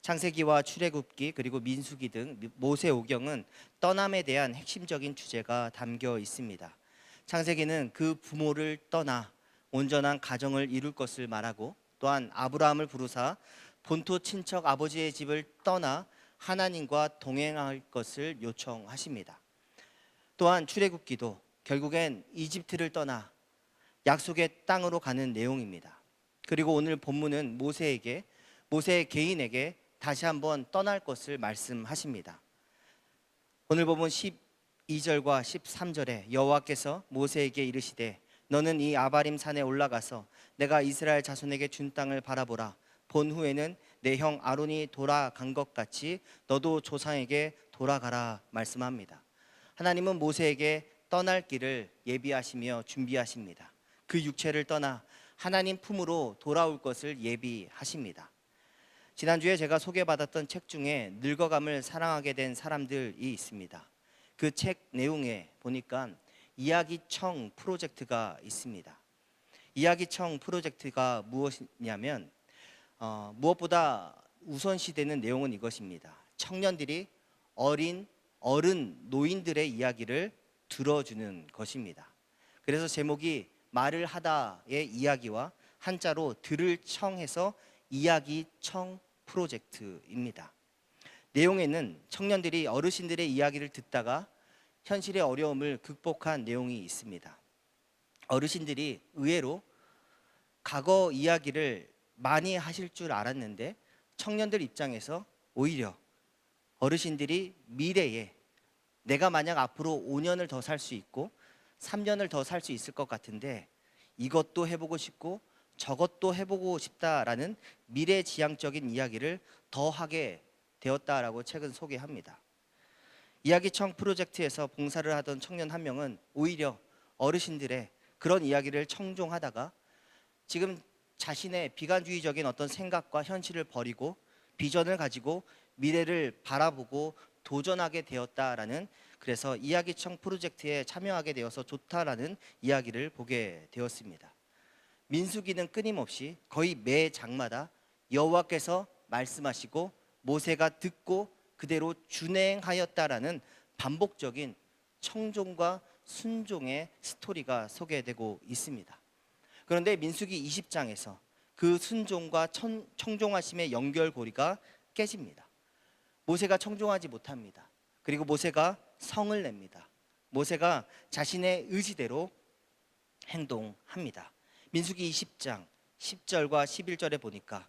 창세기와 출애굽기 그리고 민수기 등 모세오경은 떠남에 대한 핵심적인 주제가 담겨 있습니다. 창세기는 그 부모를 떠나 온전한 가정을 이룰 것을 말하고, 또한 아브라함을 부르사 본토 친척 아버지의 집을 떠나 하나님과 동행할 것을 요청하십니다. 또한 출애굽기도 결국엔 이집트를 떠나 약속의 땅으로 가는 내용입니다. 그리고 오늘 본문은 모세 개인에게 다시 한번 떠날 것을 말씀하십니다. 오늘 본문 12절과 13절에 여호와께서 모세에게 이르시되 너는 이 아바림 산에 올라가서 내가 이스라엘 자손에게 준 땅을 바라보라. 본 후에는 내 형 아론이 돌아간 것 같이 너도 조상에게 돌아가라 말씀합니다. 하나님은 모세에게 떠날 길을 예비하시며 준비하십니다. 그 육체를 떠나 하나님 품으로 돌아올 것을 예비하십니다. 지난주에 제가 소개받았던 책 중에 늙어감을 사랑하게 된 사람들이 있습니다. 그 책 내용에 보니까 이야기청 프로젝트가 있습니다. 이야기청 프로젝트가 무엇이냐면 무엇보다 우선시되는 내용은 이것입니다. 청년들이 어른 노인들의 이야기를 들어주는 것입니다. 그래서 제목이 말을 하다의 이야기와 한자로 들을 청해서 이야기청 프로젝트입니다. 내용에는 청년들이 어르신들의 이야기를 듣다가 현실의 어려움을 극복한 내용이 있습니다. 어르신들이 의외로 과거 이야기를 많이 하실 줄 알았는데 청년들 입장에서 오히려 어르신들이 미래에 내가 만약 앞으로 5년을 더 살 수 있고 3년을 더 살 수 있을 것 같은데 이것도 해보고 싶고 저것도 해보고 싶다라는 미래지향적인 이야기를 더 하게 되었다라고 책은 소개합니다. 이야기청 프로젝트에서 봉사를 하던 청년 한 명은 오히려 어르신들의 그런 이야기를 청종하다가 지금 자신의 비관주의적인 어떤 생각과 현실을 버리고 비전을 가지고 미래를 바라보고 도전하게 되었다라는, 그래서 이야기청 프로젝트에 참여하게 되어서 좋다라는 이야기를 보게 되었습니다. 민수기는 끊임없이 거의 매 장마다 여호와께서 말씀하시고 모세가 듣고 그대로 준행하였다라는 반복적인 청종과 순종의 스토리가 소개되고 있습니다. 그런데 민수기 20장에서 그 순종과 청종하심의 연결고리가 깨집니다. 모세가 청종하지 못합니다. 그리고 모세가 성을 냅니다. 모세가 자신의 의지대로 행동합니다. 민수기 20장 10절과 11절에 보니까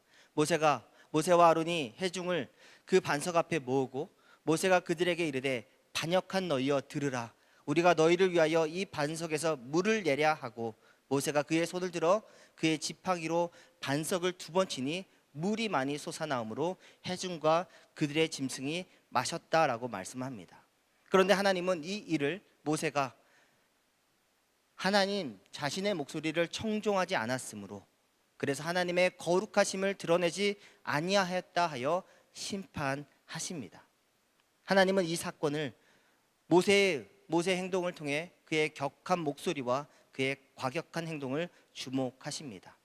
모세와 아론이 회중을 그 반석 앞에 모으고 모세가 그들에게 이르되 반역한 너희여 들으라. 우리가 너희를 위하여 이 반석에서 물을 내랴 하고 모세가 그의 손을 들어 그의 지팡이로 반석을 2번 치니 물이 많이 솟아나오므로 회중과 그들의 짐승이 마셨다라고 말씀합니다. 그런데 하나님은 이 일을 모세가 하나님 자신의 목소리를 청종하지 않았으므로, 그래서 하나님의 거룩하심을 드러내지 아니하였다 하여 심판하십니다. 하나님은 이 사건을 모세의 행동을 통해 그의 격한 목소리와 그의 과격한 행동을 주목하십니다.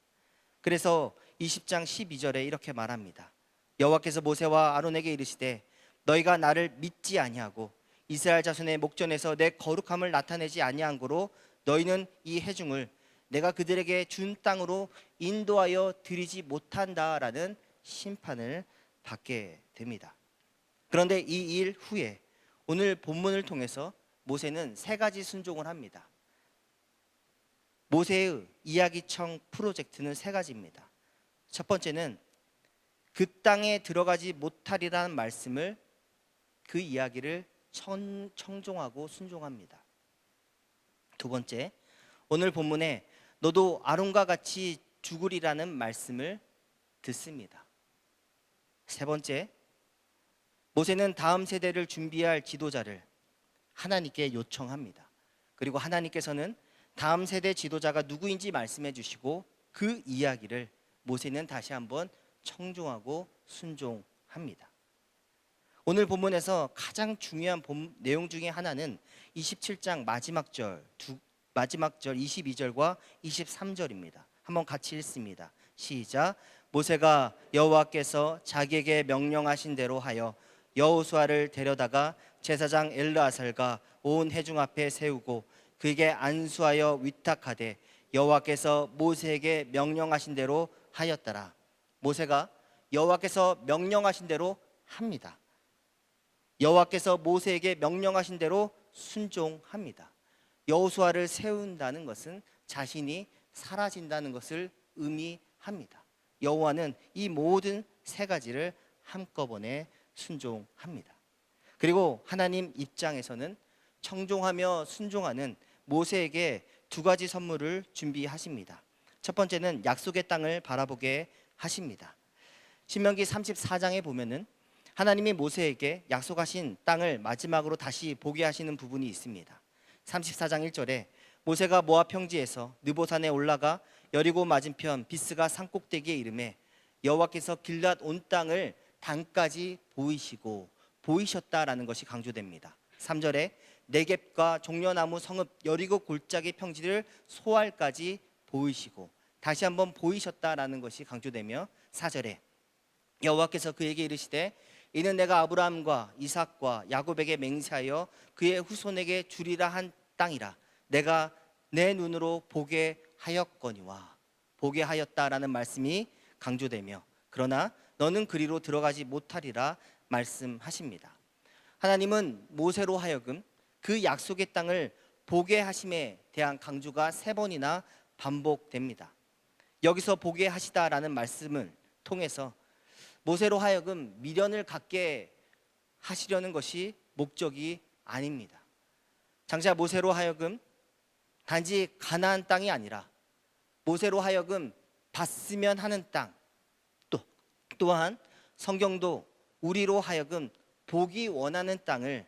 그래서 20장 12절에 이렇게 말합니다. 여호와께서 모세와 아론에게 이르시되 너희가 나를 믿지 아니하고 이스라엘 자손의 목전에서 내 거룩함을 나타내지 아니한 고로 너희는 이 회중을 내가 그들에게 준 땅으로 인도하여 드리지 못한다라는 심판을 받게 됩니다. 그런데 이 일 후에 오늘 본문을 통해서 모세는 3가지 순종을 합니다. 모세의 이야기청 프로젝트는 3가지입니다. 첫 번째는 그 땅에 들어가지 못하리라는 말씀을, 그 이야기를 청종하고 순종합니다. 두 번째, 오늘 본문에 너도 아론과 같이 죽으리라는 말씀을 듣습니다. 세 번째, 모세는 다음 세대를 준비할 지도자를 하나님께 요청합니다. 그리고 하나님께서는 다음 세대 지도자가 누구인지 말씀해 주시고 그 이야기를 모세는 다시 한번 청종하고 순종합니다. 오늘 본문에서 가장 중요한 내용 중에 하나는 27장 마지막 절 22절과 23절입니다. 한번 같이 읽습니다. 시작. 모세가 여호와께서 자기에게 명령하신 대로 하여 여호수아를 데려다가 제사장 엘르아살과 온 회중 앞에 세우고 그에게 안수하여 위탁하되 여호와께서 모세에게 명령하신 대로 하였더라. 모세가 여호와께서 명령하신 대로 합니다. 여호와께서 모세에게 명령하신 대로 순종합니다. 여호수아를 세운다는 것은 자신이 사라진다는 것을 의미합니다. 여호와는 이 모든 세 가지를 한꺼번에 순종합니다. 그리고 하나님 입장에서는 청종하며 순종하는 모세에게 두 가지 선물을 준비하십니다. 첫 번째는 약속의 땅을 바라보게 하십니다. 신명기 34장에 보면은 하나님이 모세에게 약속하신 땅을 마지막으로 다시 보게 하시는 부분이 있습니다. 34장 1절에 모세가 모압 평지에서 느보산에 올라가 여리고 맞은편 비스가 산꼭대기에 이르매 여호와께서 길앗 온 땅을 단까지 보이셨다라는 것이 강조됩니다. 3절에 네겝과 종려나무 성읍 여리고 골짜기 평지를 소알까지 보이시고 다시 한번 보이셨다라는 것이 강조되며 4절에 여호와께서 그에게 이르시되 이는 내가 아브라함과 이삭과 야곱에게 맹세하여 그의 후손에게 주리라 한 땅이라 내가 내 눈으로 보게 하였거니와 보게 하였다라는 말씀이 강조되며 그러나 너는 그리로 들어가지 못하리라 말씀하십니다. 하나님은 모세로 하여금 그 약속의 땅을 보게 하심에 대한 강조가 3번이나 반복됩니다. 여기서 보게 하시다라는 말씀을 통해서 모세로 하여금 미련을 갖게 하시려는 것이 목적이 아닙니다. 장차 모세로 하여금 단지 가나안 땅이 아니라 모세로 하여금 봤으면 하는 땅, 또한 성경도 우리로 하여금 보기 원하는 땅을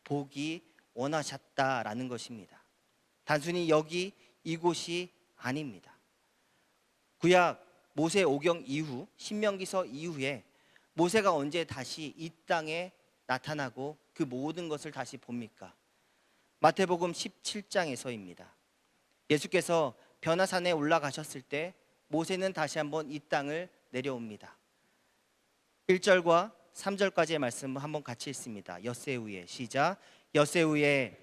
보기 원하셨다라는 것입니다. 단순히 여기 이곳이 아닙니다. 구약 모세 오경 이후 신명기서 이후에 모세가 언제 다시 이 땅에 나타나고 그 모든 것을 다시 봅니까? 마태복음 17장에서입니다. 예수께서 변화산에 올라가셨을 때 모세는 다시 한번 이 땅을 내려옵니다. 1절과 3절까지의 말씀 한번 같이 읽습니다. 엿새 후에 시작. 엿새 후에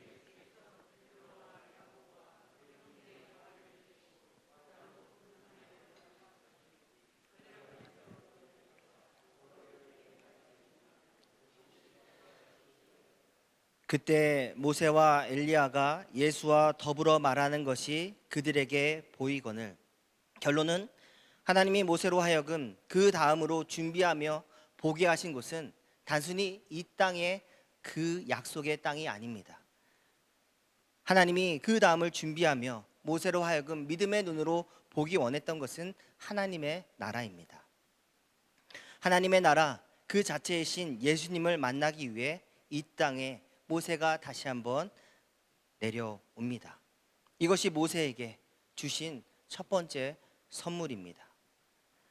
그때 모세와 엘리야가 예수와 더불어 말하는 것이 그들에게 보이거늘 결론은 하나님이 모세로 하여금 그 다음으로 준비하며 보게 하신 곳은 단순히 이 땅의 그 약속의 땅이 아닙니다. 하나님이 그 다음을 준비하며 모세로 하여금 믿음의 눈으로 보기 원했던 것은 하나님의 나라입니다. 하나님의 나라 그 자체이신 예수님을 만나기 위해 이 땅에 모세가 다시 한번 내려옵니다. 이것이 모세에게 주신 첫 번째 선물입니다.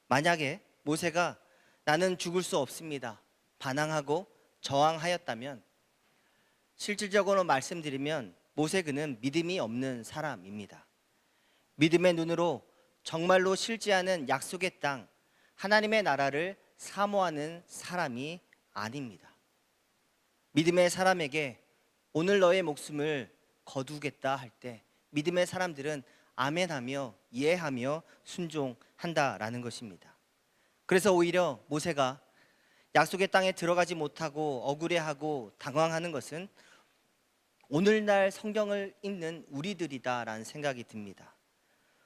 만약에 모세가 나는 죽을 수 없습니다 반항하고 저항하였다면 실질적으로 말씀드리면 모세 그는 믿음이 없는 사람입니다. 믿음의 눈으로 정말로 실제하는 약속의 땅 하나님의 나라를 사모하는 사람이 아닙니다. 믿음의 사람에게 오늘 너의 목숨을 거두겠다 할 때 믿음의 사람들은 아멘하며 이해하며 순종한다라는 것입니다. 그래서 오히려 모세가 약속의 땅에 들어가지 못하고 억울해하고 당황하는 것은 오늘날 성경을 읽는 우리들이다라는 생각이 듭니다.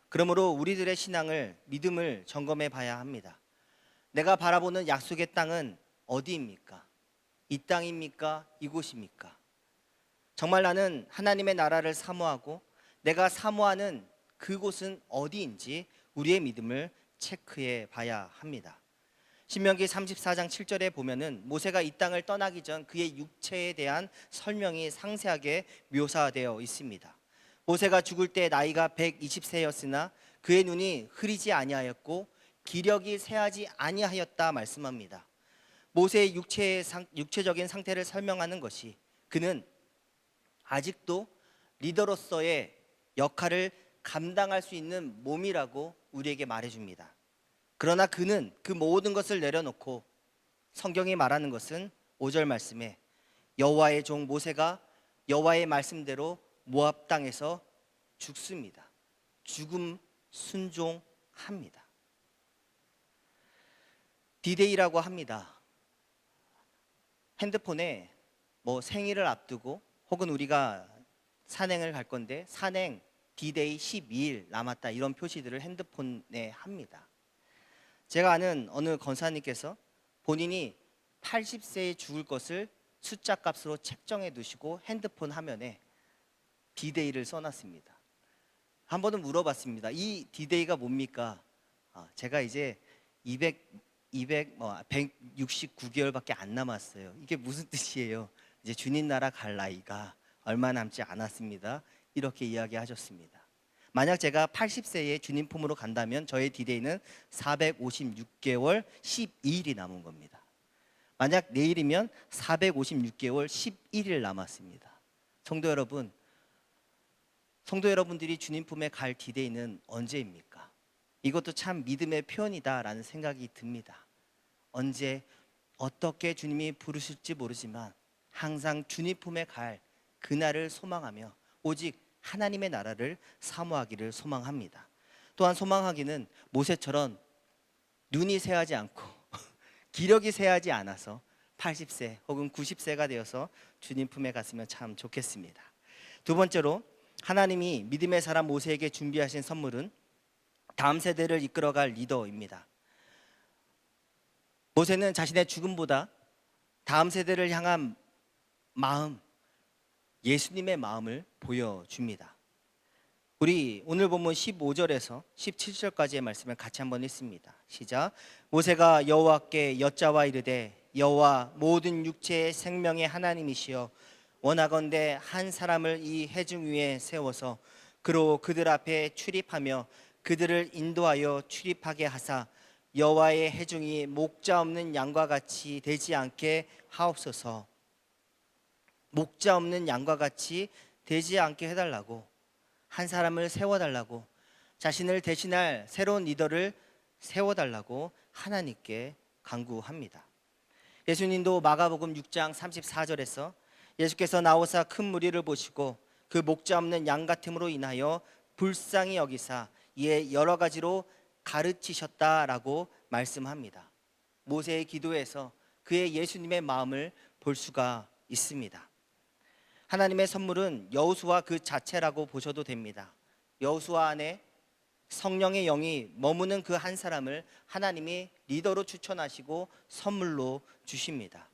그러므로 우리들의 신앙을 믿음을 점검해 봐야 합니다. 내가 바라보는 약속의 땅은 어디입니까? 이 땅입니까? 이곳입니까? 정말 나는 하나님의 나라를 사모하고 내가 사모하는 그곳은 어디인지 우리의 믿음을 체크해 봐야 합니다. 신명기 34장 7절에 보면은 모세가 이 땅을 떠나기 전 그의 육체에 대한 설명이 상세하게 묘사되어 있습니다. 모세가 죽을 때 나이가 120세였으나 그의 눈이 흐리지 아니하였고 기력이 쇠하지 아니하였다 말씀합니다. 모세의 육체적인 상태를 설명하는 것이 그는 아직도 리더로서의 역할을 감당할 수 있는 몸이라고 우리에게 말해줍니다. 그러나 그는 그 모든 것을 내려놓고 성경이 말하는 것은 5절 말씀에 여호와의 종 모세가 여호와의 말씀대로 모압 땅에서 죽습니다. 죽음 순종합니다. 디데이라고 합니다. 핸드폰에 뭐 생일을 앞두고 혹은 우리가 산행을 갈 건데 산행 디데이 12일 남았다 이런 표시들을 핸드폰에 합니다. 제가 아는 어느 권사님께서 본인이 80세에 죽을 것을 숫자 값으로 책정해 두시고 핸드폰 화면에 디데이를 써놨습니다. 한 번은 물어봤습니다. 이 디데이가 뭡니까? 제가 이제 169개월밖에 안 남았어요. 이게 무슨 뜻이에요? 이제 주님 나라 갈 나이가 얼마 남지 않았습니다. 이렇게 이야기하셨습니다. 만약 제가 80세에 주님 품으로 간다면 저의 디데이는 456개월 12일이 남은 겁니다. 만약 내일이면 456개월 11일 남았습니다. 성도 여러분들이 주님 품에 갈 디데이는 언제입니까? 이것도 참 믿음의 표현이다라는 생각이 듭니다. 언제 어떻게 주님이 부르실지 모르지만 항상 주님 품에 갈 그날을 소망하며 오직 하나님의 나라를 사모하기를 소망합니다. 또한 소망하기는 모세처럼 눈이 새하지 않고 기력이 새하지 않아서 80세 혹은 90세가 되어서 주님 품에 갔으면 참 좋겠습니다. 두 번째로 하나님이 믿음의 사람 모세에게 준비하신 선물은 다음 세대를 이끌어갈 리더입니다. 모세는 자신의 죽음보다 다음 세대를 향한 마음, 예수님의 마음을 보여줍니다. 우리 오늘 본문 15절에서 17절까지의 말씀을 같이 한번 읽습니다. 시작. 모세가 여호와께 여짜와 이르되 여호와 모든 육체의 생명의 하나님이시여 원하건대 한 사람을 이 회중 위에 세워서 그로 그들 앞에 출입하며 그들을 인도하여 출입하게 하사 여호와의 회중이 목자 없는 양과 같이 되지 않게 하옵소서. 목자 없는 양과 같이 되지 않게 해달라고, 한 사람을 세워달라고, 자신을 대신할 새로운 리더를 세워달라고 하나님께 간구합니다. 예수님도 마가복음 6장 34절에서 예수께서 나오사 큰 무리를 보시고 그 목자 없는 양 같음으로 인하여 불쌍히 여기사 이에 여러 가지로 가르치셨다라고 말씀합니다. 모세의 기도에서 그의 예수님의 마음을 볼 수가 있습니다. 하나님의 선물은 여호수아 그 자체라고 보셔도 됩니다. 여호수아 안에 성령의 영이 머무는 그 한 사람을 하나님이 리더로 추천하시고 선물로 주십니다.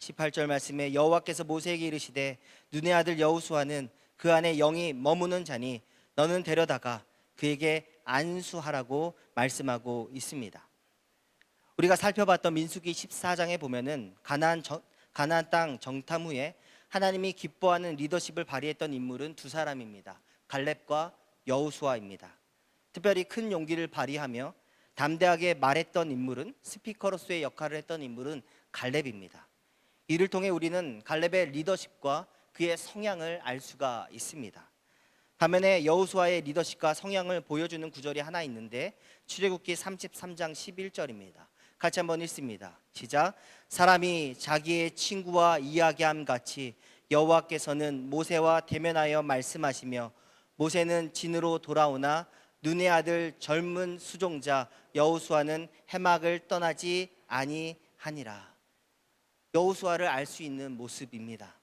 18절 말씀에 여호와께서 모세에게 이르시되 눈의 아들 여호수아는 그 안에 영이 머무는 자니 너는 데려다가 그에게 안수하라고 말씀하고 있습니다. 우리가 살펴봤던 민수기 14장에 보면은 가나안 땅 정탐 후에 하나님이 기뻐하는 리더십을 발휘했던 인물은 두 사람입니다. 갈렙과 여호수아입니다. 특별히 큰 용기를 발휘하며 담대하게 말했던 인물은, 스피커로서의 역할을 했던 인물은 갈렙입니다. 이를 통해 우리는 갈렙의 리더십과 그의 성향을 알 수가 있습니다. 반면에 여호수아의 리더십과 성향을 보여주는 구절이 하나 있는데 출애굽기 33장 11절입니다. 같이 한번 읽습니다. 시작. 사람이 자기의 친구와 이야기함 같이 여호와께서는 모세와 대면하여 말씀하시며 모세는 진으로 돌아오나 눈의 아들 젊은 수종자 여호수아는 해막을 떠나지 아니하니라. 여호수아를 알 수 있는 모습입니다.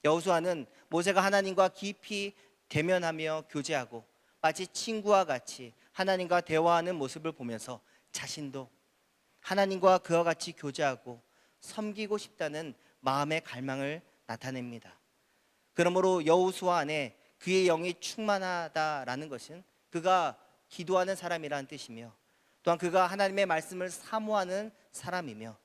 여호수아는 모세가 하나님과 깊이 대면하며 교제하고 마치 친구와 같이 하나님과 대화하는 모습을 보면서 자신도 하나님과 그와 같이 교제하고 섬기고 싶다는 마음의 갈망을 나타냅니다. 그러므로 여호수아 안에 그의 영이 충만하다라는 것은 그가 기도하는 사람이라는 뜻이며, 또한 그가 하나님의 말씀을 사모하는 사람이며,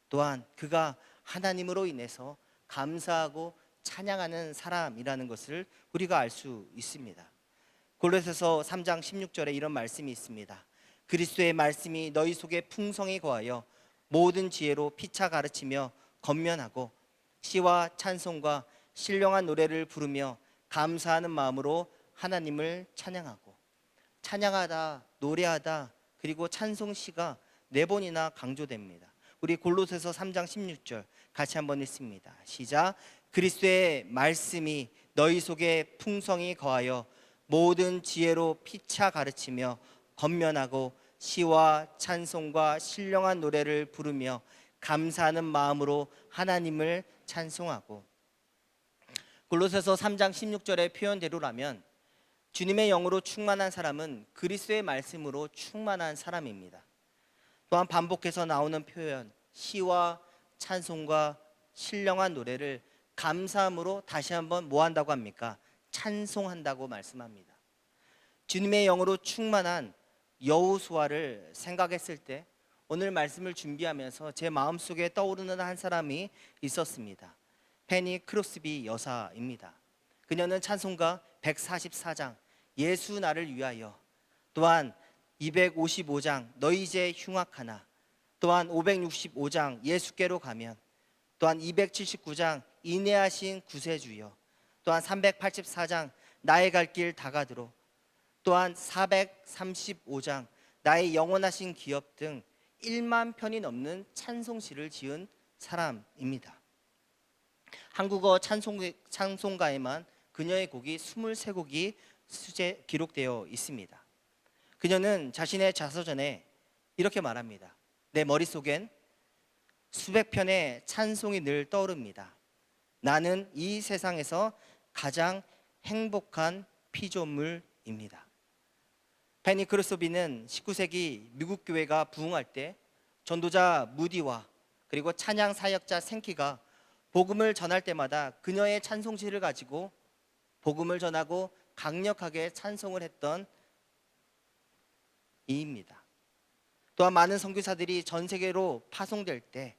또한 그가 하나님으로 인해서 감사하고 찬양하는 사람이라는 것을 우리가 알 수 있습니다. 골로새서 3장 16절에 이런 말씀이 있습니다. 그리스도의 말씀이 너희 속에 풍성히 거하여 모든 지혜로 피차 가르치며 권면하고 시와 찬송과 신령한 노래를 부르며 감사하는 마음으로 하나님을 찬양하고, 찬양하다, 노래하다, 그리고 찬송시가 4번이나 강조됩니다. 우리 골로새서 3장 16절 같이 한번 읽습니다. 시작. 그리스도의 말씀이 너희 속에 풍성히 거하여 모든 지혜로 피차 가르치며 권면하고 시와 찬송과 신령한 노래를 부르며 감사하는 마음으로 하나님을 찬송하고. 골로새서 3장 16절의 표현대로라면 주님의 영으로 충만한 사람은 그리스도의 말씀으로 충만한 사람입니다. 또한 반복해서 나오는 표현 시와 찬송과 신령한 노래를 감사함으로 다시 한번 뭐 한다고 합니까? 찬송한다고 말씀합니다. 주님의 영으로 충만한 여호수아를 생각했을 때 오늘 말씀을 준비하면서 제 마음속에 떠오르는 한 사람이 있었습니다. 페니 크로스비 여사입니다. 그녀는 찬송가 144장 예수 나를 위하여, 또한 255장 너희 이제 흉악하나, 또한 565장 예수께로 가면, 또한 279장 인내하신 구세주여, 또한 384장 나의 갈 길 다가들어, 또한 435장 나의 영원하신 기업 등 1만 편이 넘는 찬송시를 지은 사람입니다. 한국어 찬송가에만 그녀의 곡이 23곡이 기록되어 있습니다. 그녀는 자신의 자서전에 이렇게 말합니다. 내 머릿속엔 수백 편의 찬송이 늘 떠오릅니다. 나는 이 세상에서 가장 행복한 피조물입니다. 페니 크로스비는 19세기 미국 교회가 부흥할 때 전도자 무디와 그리고 찬양 사역자 생키가 복음을 전할 때마다 그녀의 찬송시를 가지고 복음을 전하고 강력하게 찬송을 했던 이입니다. 또한 많은 선교사들이 전 세계로 파송될 때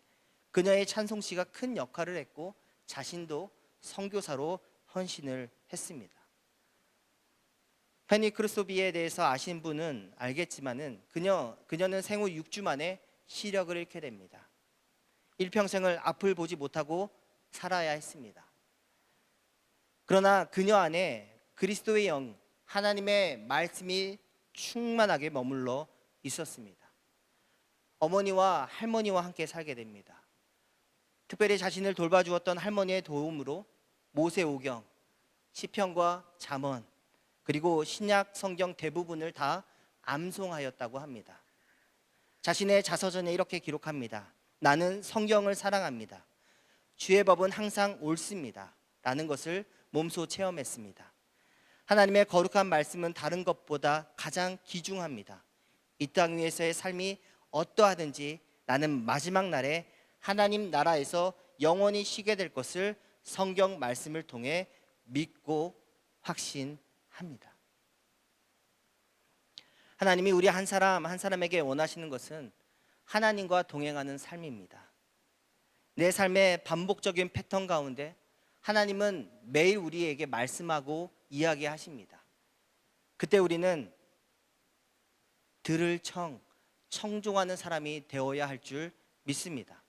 그녀의 찬송시가 큰 역할을 했고 자신도 선교사로 헌신을 했습니다. 페니 크루소비에 대해서 아신 분은 알겠지만은 그녀는 생후 6주 만에 시력을 잃게 됩니다. 일평생을 앞을 보지 못하고 살아야 했습니다. 그러나 그녀 안에 그리스도의 영, 하나님의 말씀이 충만하게 머물러 있었습니다. 어머니와 할머니와 함께 살게 됩니다. 특별히 자신을 돌봐주었던 할머니의 도움으로 모세오경, 시편과 잠언, 그리고 신약 성경 대부분을 다 암송하였다고 합니다. 자신의 자서전에 이렇게 기록합니다. 나는 성경을 사랑합니다. 주의 법은 항상 옳습니다. 라는 것을 몸소 체험했습니다. 하나님의 거룩한 말씀은 다른 것보다 가장 귀중합니다. 이 땅 위에서의 삶이 어떠하든지 나는 마지막 날에 하나님 나라에서 영원히 쉬게 될 것을 성경 말씀을 통해 믿고 확신합니다. 하나님이 우리 한 사람 한 사람에게 원하시는 것은 하나님과 동행하는 삶입니다. 내 삶의 반복적인 패턴 가운데 하나님은 매일 우리에게 말씀하고 이야기하십니다. 그때 우리는 들을 청종하는 사람이 되어야 할 줄 믿습니다.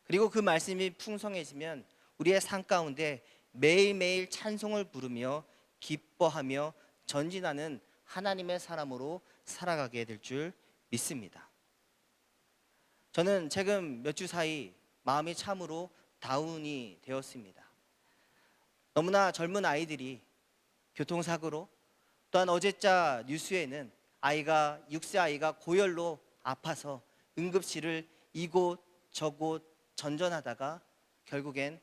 그리고 그 말씀이 풍성해지면 우리의 삶 가운데 매일매일 찬송을 부르며 기뻐하며 전진하는 하나님의 사람으로 살아가게 될 줄 믿습니다. 저는 최근 몇 주 사이 마음이 참으로 다운이 되었습니다. 너무나 젊은 아이들이 교통사고로, 또한 어제자 뉴스에는 6세 아이가 고열로 아파서 응급실을 이곳 저곳 전전하다가 결국엔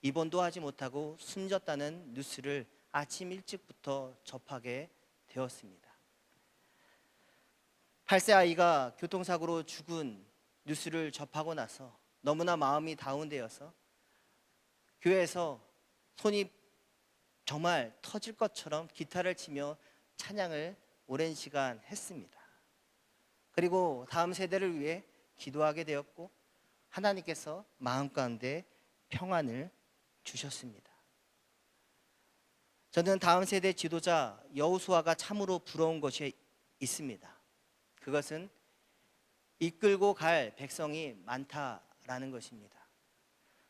입원도 하지 못하고 숨졌다는 뉴스를 아침 일찍부터 접하게 되었습니다. 8세 아이가 교통사고로 죽은 뉴스를 접하고 나서 너무나 마음이 다운되어서 교회에서 손이 정말 터질 것처럼 기타를 치며 찬양을 오랜 시간 했습니다. 그리고 다음 세대를 위해 기도하게 되었고 하나님께서 마음 가운데 평안을 주셨습니다. 저는 다음 세대 지도자 여호수아가 참으로 부러운 것이 있습니다. 그것은 이끌고 갈 백성이 많다라는 것입니다.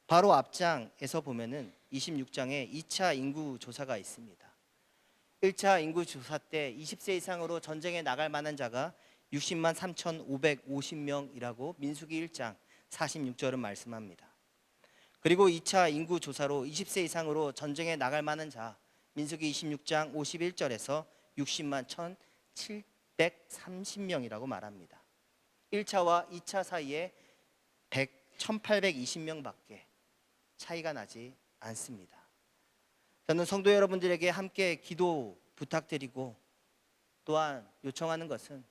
바로 앞장에서 보면은 26장에 2차 인구 조사가 있습니다. 1차 인구 조사 때 20세 이상으로 전쟁에 나갈 만한 자가 60만 3,550명이라고 민수기 1장 46절은 말씀합니다. 그리고 2차 인구 조사로 20세 이상으로 전쟁에 나갈 만한 자 민수기 26장 51절에서 60만 1,730명이라고 말합니다. 1차와 2차 사이에 1,820명밖에 차이가 나지 않습니다. 저는 성도 여러분들에게 함께 기도 부탁드리고 또한 요청하는 것은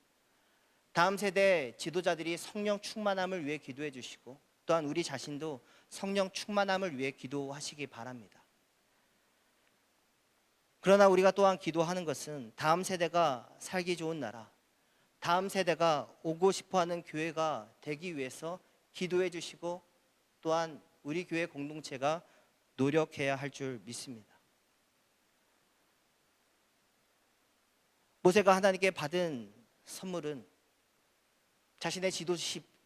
다음 세대 지도자들이 성령 충만함을 위해 기도해 주시고 또한 우리 자신도 성령 충만함을 위해 기도하시기 바랍니다. 그러나 우리가 또한 기도하는 것은 다음 세대가 살기 좋은 나라, 다음 세대가 오고 싶어하는 교회가 되기 위해서 기도해 주시고 또한 우리 교회 공동체가 노력해야 할 줄 믿습니다. 모세가 하나님께 받은 선물은 자신의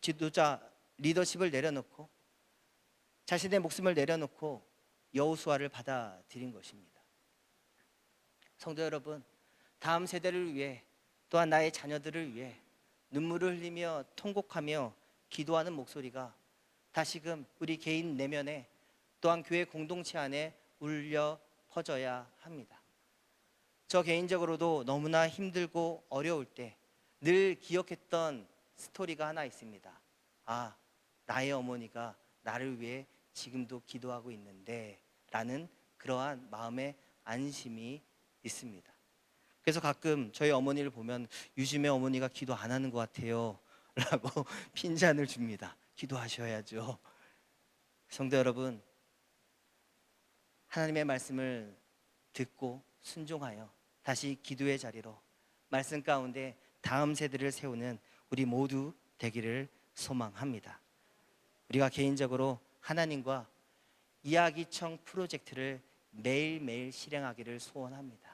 지도자 리더십을 내려놓고 자신의 목숨을 내려놓고 여호수아를 받아들인 것입니다. 성도 여러분, 다음 세대를 위해 또한 나의 자녀들을 위해 눈물을 흘리며 통곡하며 기도하는 목소리가 다시금 우리 개인 내면에 또한 교회 공동체 안에 울려 퍼져야 합니다. 저 개인적으로도 너무나 힘들고 어려울 때 늘 기억했던 스토리가 하나 있습니다. 아, 나의 어머니가 나를 위해 지금도 기도하고 있는데 라는 그러한 마음의 안심이 있습니다. 그래서 가끔 저희 어머니를 보면 요즘에 어머니가 기도 안 하는 것 같아요 라고 핀잔을 줍니다. 기도하셔야죠. 성도 여러분, 하나님의 말씀을 듣고 순종하여 다시 기도의 자리로 말씀 가운데 다음 세대를 세우는 우리 모두 되기를 소망합니다. 우리가 개인적으로 하나님과 이야기청 프로젝트를 매일매일 실행하기를 소원합니다.